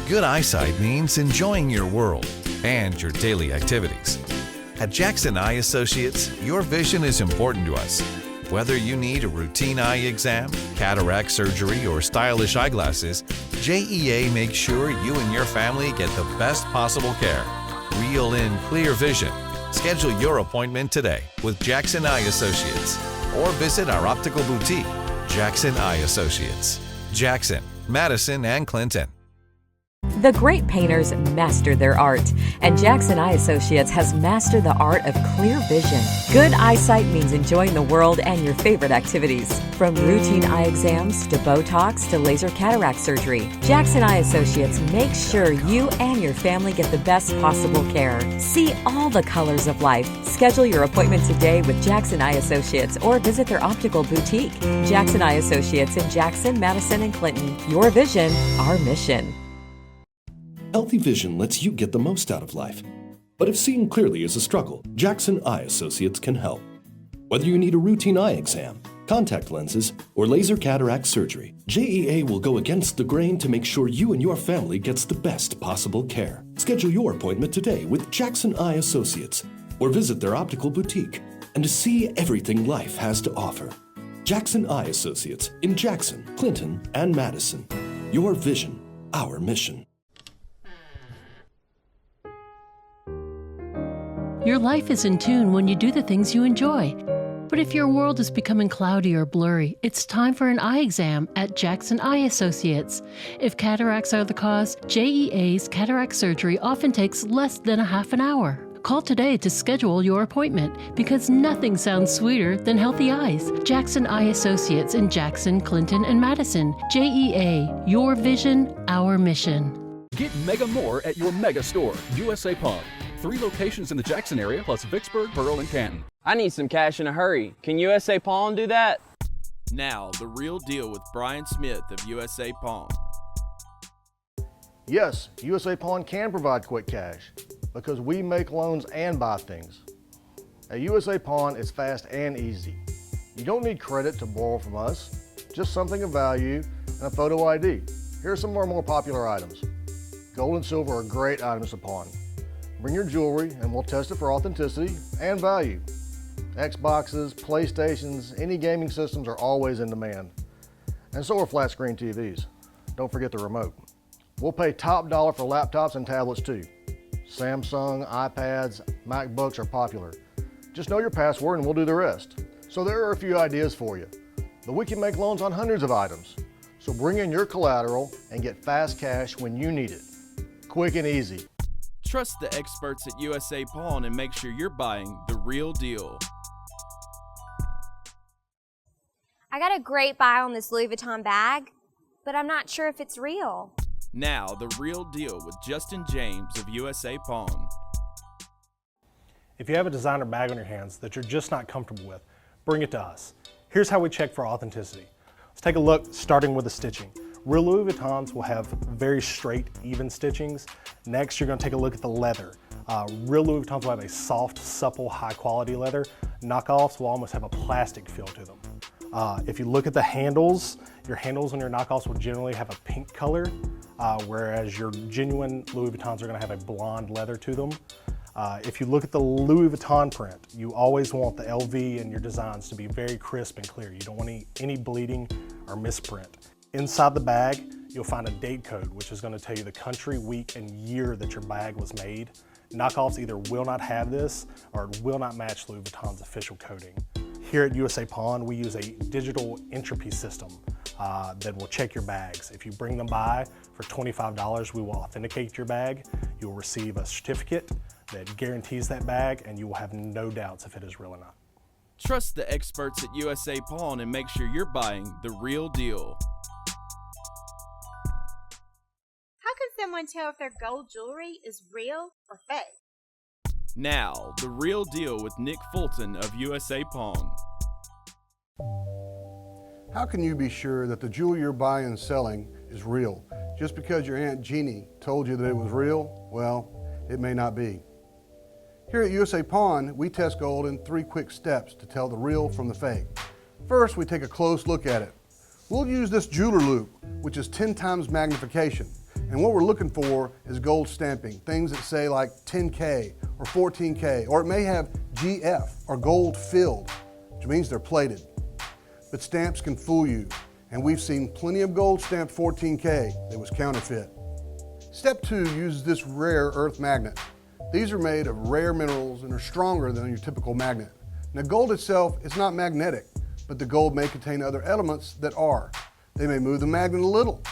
Good eyesight means enjoying your world and your daily activities. At Jackson Eye Associates, your vision is important to us. Whether you need a routine eye exam, cataract surgery, or stylish eyeglasses, JEA makes sure you and your family get the best possible care. Reel in clear vision. Schedule your appointment today with Jackson Eye Associates or visit our optical boutique, Jackson Eye Associates. Jackson, Madison, and Clinton. The great painters master their art, and Jackson Eye Associates has mastered the art of clear vision. Good eyesight means enjoying the world and your favorite activities. From routine eye exams to Botox to laser cataract surgery, Jackson Eye Associates makes sure you and your family get the best possible care. See all the colors of life. Schedule your appointment today with Jackson Eye Associates or visit their optical boutique. Jackson Eye Associates in Jackson, Madison, and Clinton. Your vision, our mission. Healthy vision lets you get the most out of life. But if seeing clearly is a struggle, Jackson Eye Associates can help. Whether you need a routine eye exam, contact lenses, or laser cataract surgery, JEA will go against the grain to make sure you and your family gets the best possible care. Schedule your appointment today with Jackson Eye Associates or visit their optical boutique and to see everything life has to offer. Jackson Eye Associates in Jackson, Clinton, and Madison. Your vision, our mission. Your life is in tune when you do the things you enjoy. But if your world is becoming cloudy or blurry, it's time for an eye exam at Jackson Eye Associates. If cataracts are the cause, JEA's cataract surgery often takes less than a half an hour. Call today to schedule your appointment because nothing sounds sweeter than healthy eyes. Jackson Eye Associates in Jackson, Clinton, and Madison. JEA, your vision, our mission. Get mega more at your mega store, USA Pawn. 3 locations in the Jackson area, plus Vicksburg, Pearl, and Canton. I need some cash in a hurry. Can USA Pawn do that? Now, the real deal with Brian Smith of USA Pawn. Yes, USA Pawn can provide quick cash because we make loans and buy things. At USA Pawn, it's fast and easy. You don't need credit to borrow from us, just something of value and a photo ID. Here are some of our more popular items. Gold and silver are great items to pawn. Bring your jewelry and we'll test it for authenticity and value. Xboxes, PlayStations, any gaming systems are always in demand. And so are flat screen TVs. Don't forget the remote. We'll pay top dollar for laptops and tablets too. Samsung, iPads, MacBooks are popular. Just know your password and we'll do the rest. So there are a few ideas for you. But we can make loans on hundreds of items. So bring in your collateral and get fast cash when you need it. Quick and easy. Trust the experts at USA Pawn and make sure you're buying the real deal. I got a great buy on this Louis Vuitton bag, but I'm not sure if it's real. Now, the real deal with Justin James of USA Pawn. If you have a designer bag on your hands that you're just not comfortable with, bring it to us. Here's how we check for authenticity. Let's take a look, starting with the stitching. Real Louis Vuittons will have very straight, even stitchings. Next, you're going to take a look at the leather. Real Louis Vuittons will have a soft, supple, high-quality leather. Knockoffs will almost have a plastic feel to them. If you look at the handles, your handles on your knockoffs will generally have a pink color, whereas your genuine Louis Vuittons are going to have a blonde leather to them. If you look at the Louis Vuitton print, you always want the LV in your designs to be very crisp and clear. You don't want any bleeding or misprint. Inside the bag, you'll find a date code, which is going to tell you the country, week, and year that your bag was made. Knockoffs either will not have this or it will not match Louis Vuitton's official coding. Here at USA Pawn, we use a digital entropy system that will check your bags. If you bring them by for $25, we will authenticate your bag. You will receive a certificate that guarantees that bag, and you will have no doubts if it is real or not. Trust the experts at USA Pawn and make sure you're buying the real deal. How can someone tell if their gold jewelry is real or fake? Now, the real deal with Nick Fulton of USA Pawn. How can you be sure that the jewelry you're buying and selling is real? Just because your Aunt Jeannie told you that it was real, well, it may not be. Here at USA Pawn, we test gold in 3 quick steps to tell the real from the fake. First, we take a close look at it. We'll use this jeweler loop, which is 10 times magnification, And what we're looking for is gold stamping, things that say like 10K or 14K, or it may have GF or gold filled, which means they're plated. But stamps can fool you, and we've seen plenty of gold stamped 14K that was counterfeit. Step 2 uses this rare earth magnet. These are made of rare minerals and are stronger than your typical magnet. Now, gold itself is not magnetic, but the gold may contain other elements that are. They may move the magnet a little.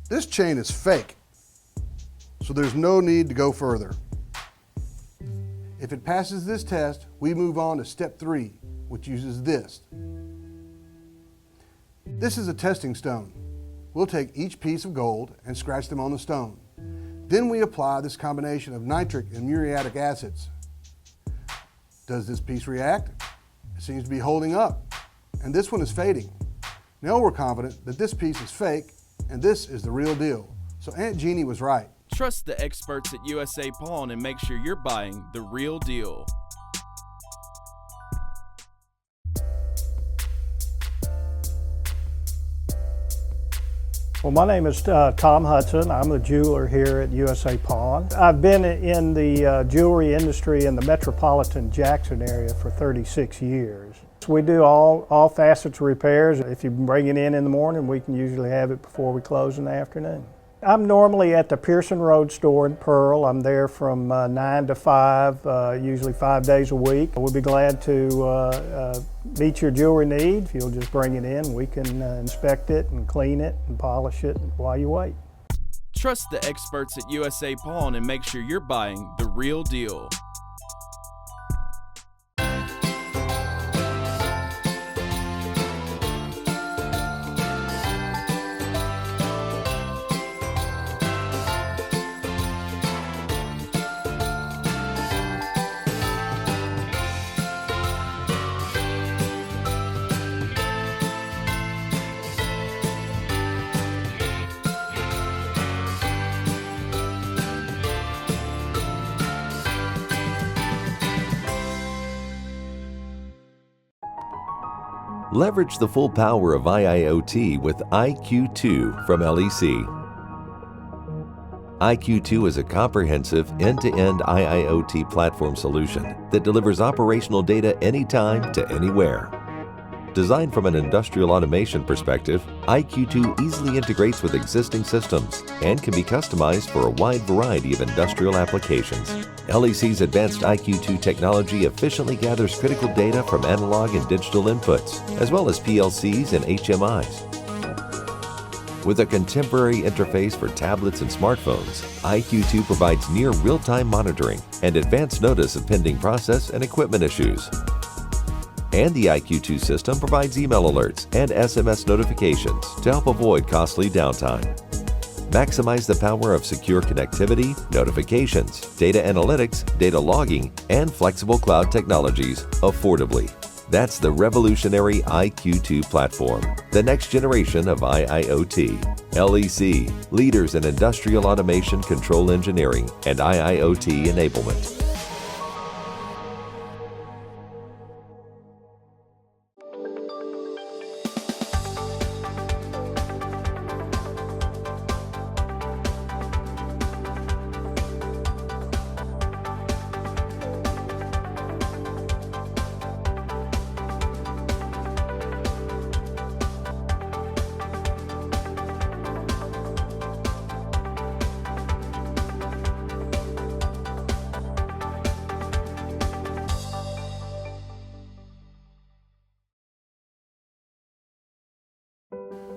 This chain is fake, so there's no need to go further. If it passes this test, we move on to step 3, which uses this. This is a testing stone. We'll take each piece of gold and scratch them on the stone. Then we apply this combination of nitric and muriatic acids. Does this piece react? It seems to be holding up, and this one is fading. Now we're confident that this piece is fake and this is the real deal. So Aunt Jeannie was right. Trust the experts at USA Pawn and make sure you're buying the real deal. Well, my name is Tom Hudson. I'm a jeweler here at USA Pawn. I've been in the jewelry industry in the metropolitan Jackson area for 36 years. We do all facets of repairs. If you bring it in the morning, we can usually have it before we close in the afternoon. I'm normally at the Pearson Road store in Pearl. I'm there from 9 to 5, usually 5 days a week. We'll be glad to meet your jewelry need. If you'll just bring it in, we can inspect it and clean it and polish it while you wait. Trust the experts at USA Pawn and make sure you're buying the real deal. Leverage the full power of IIoT with IQ2 from LEC. IQ2 is a comprehensive end-to-end IIoT platform solution that delivers operational data anytime to anywhere. Designed from an industrial automation perspective, IQ2 easily integrates with existing systems and can be customized for a wide variety of industrial applications. LEC's advanced IQ2 technology efficiently gathers critical data from analog and digital inputs, as well as PLCs and HMIs. With a contemporary interface for tablets and smartphones, IQ2 provides near real-time monitoring and advance notice of pending process and equipment issues. And the IQ2 system provides email alerts and SMS notifications to help avoid costly downtime. Maximize the power of secure connectivity, notifications, data analytics, data logging, and flexible cloud technologies affordably. That's the revolutionary IQ2 platform, the next generation of IIoT. LEC, leaders in industrial automation, control engineering, and IIoT enablement.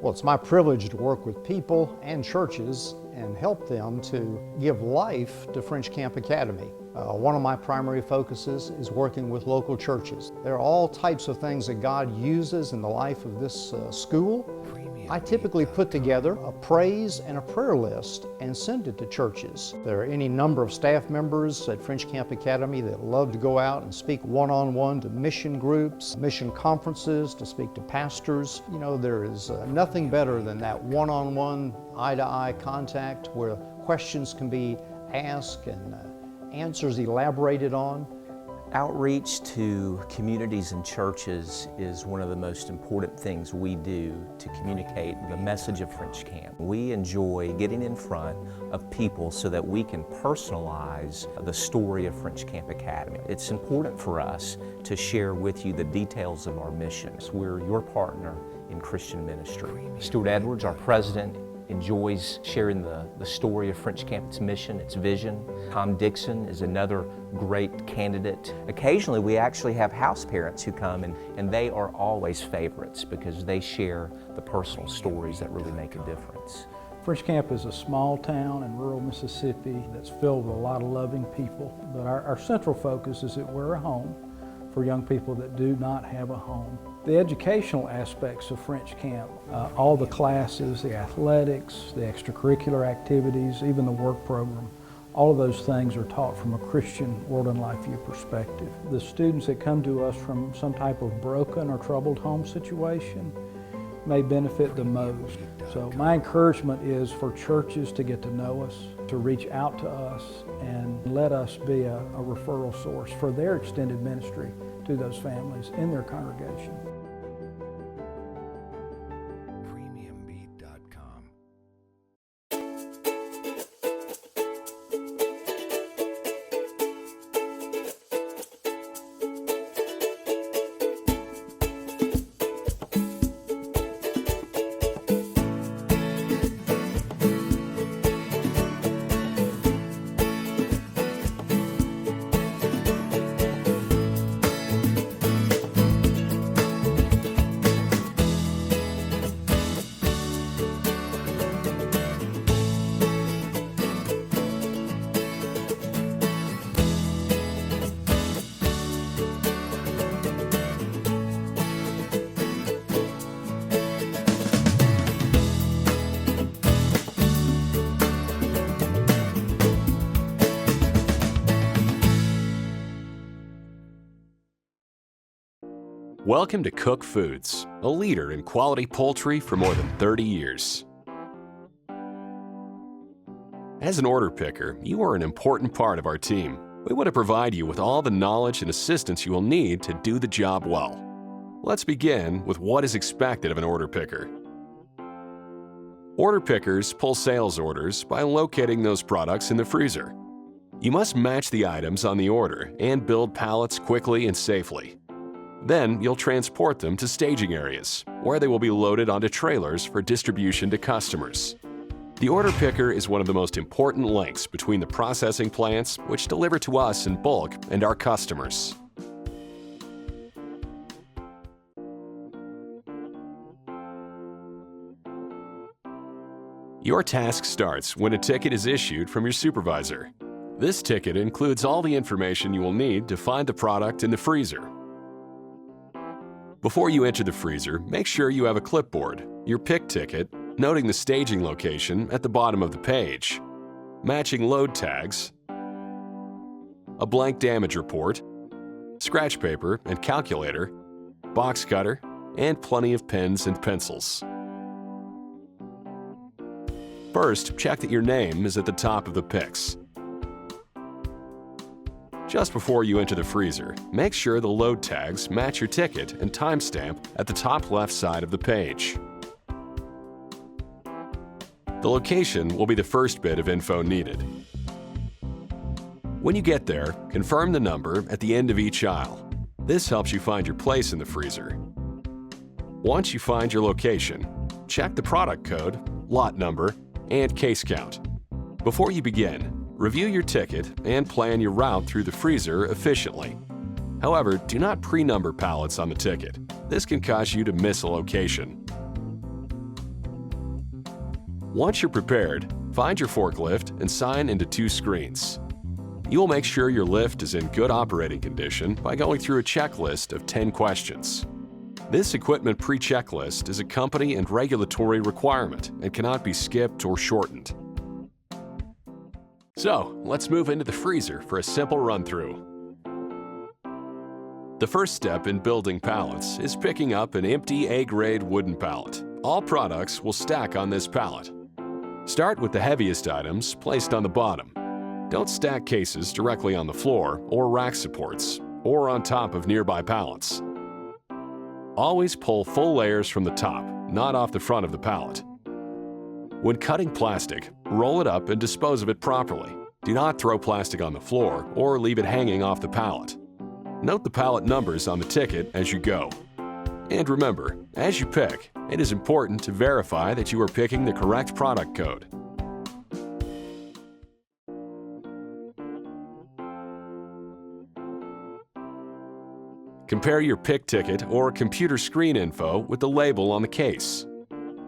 Well, it's my privilege to work with people and churches and help them to give life to French Camp Academy. One of my primary focuses is working with local churches. There are all types of things that God uses in the life of this school. I typically put together a praise and a prayer list and send it to churches. There are any number of staff members at French Camp Academy that love to go out and speak one-on-one to mission groups, mission conferences, to speak to pastors. You know, there is nothing better than that one-on-one, eye-to-eye contact where questions can be asked and answers elaborated on. Outreach to communities and churches is one of the most important things we do to communicate the message of French Camp. We enjoy getting in front of people so that we can personalize the story of French Camp Academy. It's important for us to share with you the details of our missions. We're your partner in Christian ministry. Stuart Edwards, our president, enjoys sharing the story of French Camp, its mission, its vision. Tom Dixon is another great candidate. Occasionally we actually have house parents who come and they are always favorites because they share the personal stories that really make a difference. French Camp is a small town in rural Mississippi that's filled with a lot of loving people, but our central focus is that we're a home for young people that do not have a home. The educational aspects of French Camp, all the classes, the athletics, the extracurricular activities, even the work program, all of those things are taught from a Christian World and Life View perspective. The students that come to us from some type of broken or troubled home situation may benefit the most. So my encouragement is for churches to get to know us, to reach out to us, and let us be a referral source for their extended ministry to those families in their congregation. Welcome to Koch Foods, a leader in quality poultry for more than 30 years. As an order picker, you are an important part of our team. We want to provide you with all the knowledge and assistance you will need to do the job well. Let's begin with what is expected of an order picker. Order pickers pull sales orders by locating those products in the freezer. You must match the items on the order and build pallets quickly and safely. Then you'll transport them to staging areas, where they will be loaded onto trailers for distribution to customers. The order picker is one of the most important links between the processing plants, which deliver to us in bulk, and our customers. Your task starts when a ticket is issued from your supervisor. This ticket includes all the information you will need to find the product in the freezer. Before you enter the freezer, make sure you have a clipboard, your pick ticket, noting the staging location at the bottom of the page, matching load tags, a blank damage report, scratch paper and calculator, box cutter, and plenty of pens and pencils. First, check that your name is at the top of the picks. Just before you enter the freezer, make sure the load tags match your ticket and timestamp at the top left side of the page. The location will be the first bit of info needed. When you get there, confirm the number at the end of each aisle. This helps you find your place in the freezer. Once you find your location, check the product code, lot number, and case count. Before you begin, review your ticket and plan your route through the freezer efficiently. However, do not pre-number pallets on the ticket. This can cause you to miss a location. Once you're prepared, find your forklift and sign into 2 screens. You will make sure your lift is in good operating condition by going through a checklist of 10 questions. This equipment pre-checklist is a company and regulatory requirement and cannot be skipped or shortened. So, let's move into the freezer for a simple run-through. The first step in building pallets is picking up an empty A-grade wooden pallet. All products will stack on this pallet. Start with the heaviest items placed on the bottom. Don't stack cases directly on the floor or rack supports. or on top of nearby pallets. Always pull full layers from the top, not off the front of the pallet. When cutting plastic, roll it up and dispose of it properly. Do not throw plastic on the floor or leave it hanging off the pallet. Note the pallet numbers on the ticket as you go. And remember, as you pick, it is important to verify that you are picking the correct product code. Compare your pick ticket or computer screen info with the label on the case.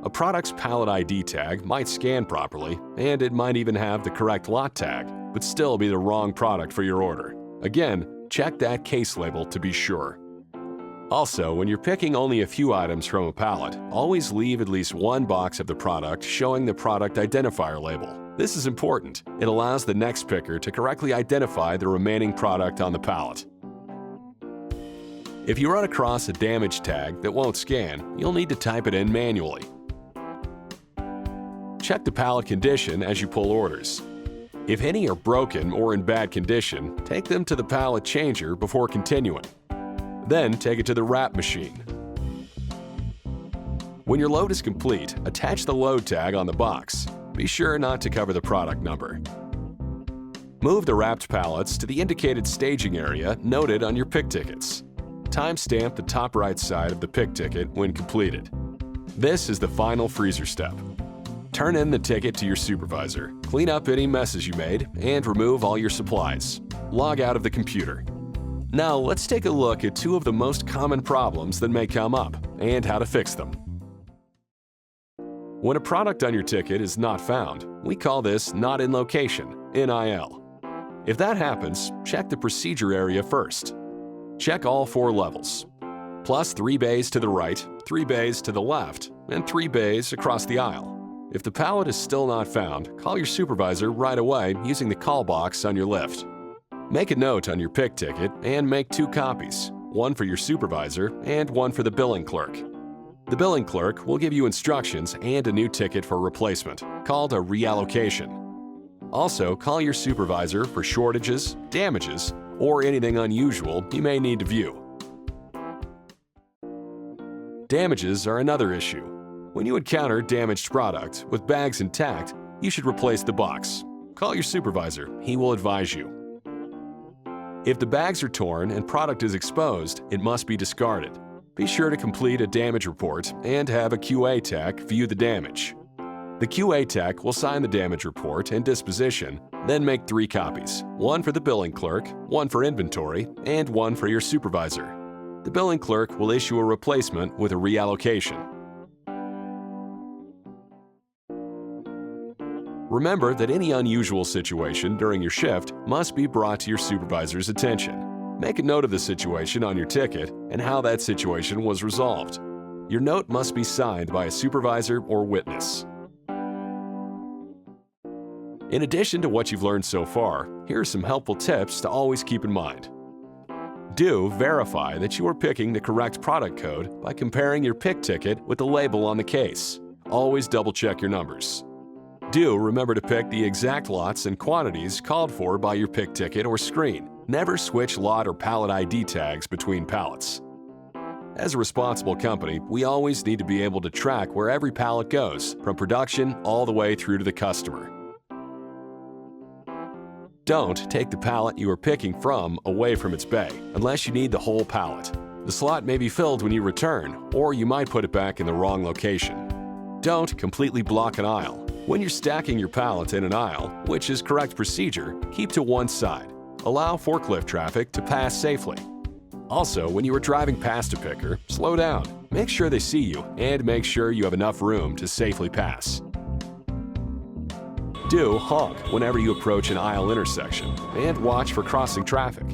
A product's pallet ID tag might scan properly, and it might even have the correct lot tag, but still be the wrong product for your order. Again, check that case label to be sure. Also, when you're picking only a few items from a pallet, always leave at least one box of the product showing the product identifier label. This is important. It allows the next picker to correctly identify the remaining product on the pallet. If you run across a damaged tag that won't scan, you'll need to type it in manually. Check the pallet condition as you pull orders. If any are broken or in bad condition, take them to the pallet changer before continuing. Then take it to the wrap machine. When your load is complete, attach the load tag on the box. Be sure not to cover the product number. Move the wrapped pallets to the indicated staging area noted on your pick tickets. Timestamp the top right side of the pick ticket when completed. This is the final freezer step. Turn in the ticket to your supervisor, clean up any messes you made, and remove all your supplies. Log out of the computer. Now let's take a look at two of the most common problems that may come up and how to fix them. When a product on your ticket is not found, we call this not in location, NIL. If that happens, check the procedure area first. Check all 4 levels, plus 3 bays to the right, 3 bays to the left, and 3 bays across the aisle. If the pallet is still not found, call your supervisor right away using the call box on your lift. Make a note on your pick ticket and make 2 copies, one for your supervisor and one for the billing clerk. The billing clerk will give you instructions and a new ticket for replacement, called a reallocation. Also, call your supervisor for shortages, damages, or anything unusual you may need to view. Damages are another issue. When you encounter damaged product with bags intact, you should replace the box. Call your supervisor, he will advise you. If the bags are torn and product is exposed, it must be discarded. Be sure to complete a damage report and have a QA tech view the damage. The QA tech will sign the damage report and disposition, then make 3 copies, one for the billing clerk, one for inventory, and one for your supervisor. The billing clerk will issue a replacement with a reallocation. Remember that any unusual situation during your shift must be brought to your supervisor's attention. Make a note of the situation on your ticket and how that situation was resolved. Your note must be signed by a supervisor or witness. In addition to what you've learned so far, here are some helpful tips to always keep in mind. Do verify that you are picking the correct product code by comparing your pick ticket with the label on the case. Always double-check your numbers. Do remember to pick the exact lots and quantities called for by your pick ticket or screen. Never switch lot or pallet ID tags between pallets. As a responsible company, we always need to be able to track where every pallet goes, from production all the way through to the customer. Don't take the pallet you are picking from away from its bay unless you need the whole pallet. The slot may be filled when you return, or you might put it back in the wrong location. Don't completely block an aisle. When you're stacking your pallets in an aisle, which is correct procedure, keep to one side. Allow forklift traffic to pass safely. Also, when you are driving past a picker, slow down. Make sure they see you and make sure you have enough room to safely pass. Do honk whenever you approach an aisle intersection and watch for crossing traffic.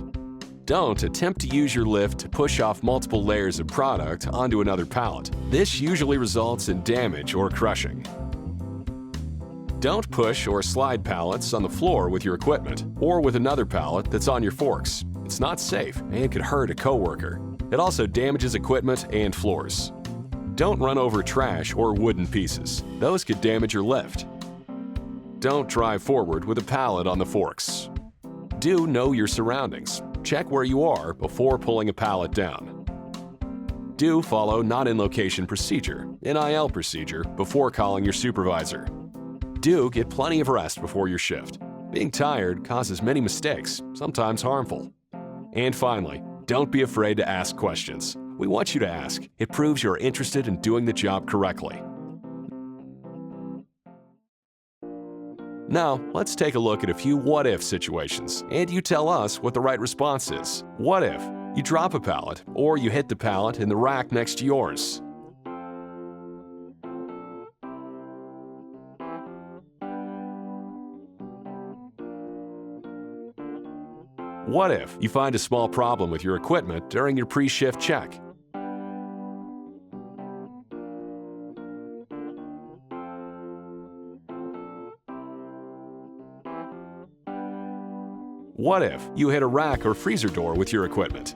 Don't attempt to use your lift to push off multiple layers of product onto another pallet. This usually results in damage or crushing. Don't push or slide pallets on the floor with your equipment or with another pallet that's on your forks. It's not safe and could hurt a coworker. It also damages equipment and floors. Don't run over trash or wooden pieces. Those could damage your lift. Don't drive forward with a pallet on the forks. Do know your surroundings. check where you are before pulling a pallet down. Do follow not-in-location procedure, NIL procedure, before calling your supervisor. Do get plenty of rest before your shift. Being tired causes many mistakes, sometimes harmful. And finally, don't be afraid to ask questions. We want you to ask. It proves you're interested in doing the job correctly. Now, let's take a look at a few what-if situations, and you tell us what the right response is. What if you drop a pallet, or you hit the pallet in the rack next to yours? What if you find a small problem with your equipment during your pre-shift check? What if you hit a rack or freezer door with your equipment?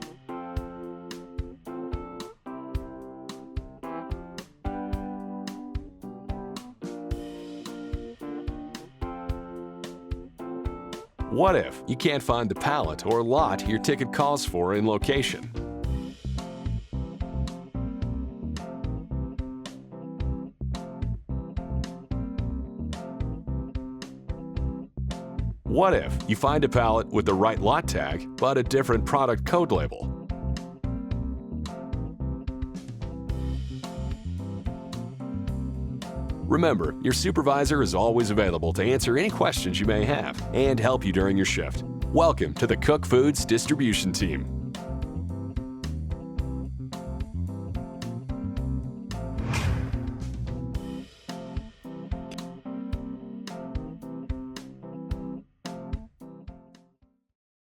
What if you can't find the pallet or lot your ticket calls for in location? What if you find a pallet with the right lot tag, but a different product code label? Remember, your supervisor is always available to answer any questions you may have and help you during your shift. Welcome to the Koch Foods Distribution Team.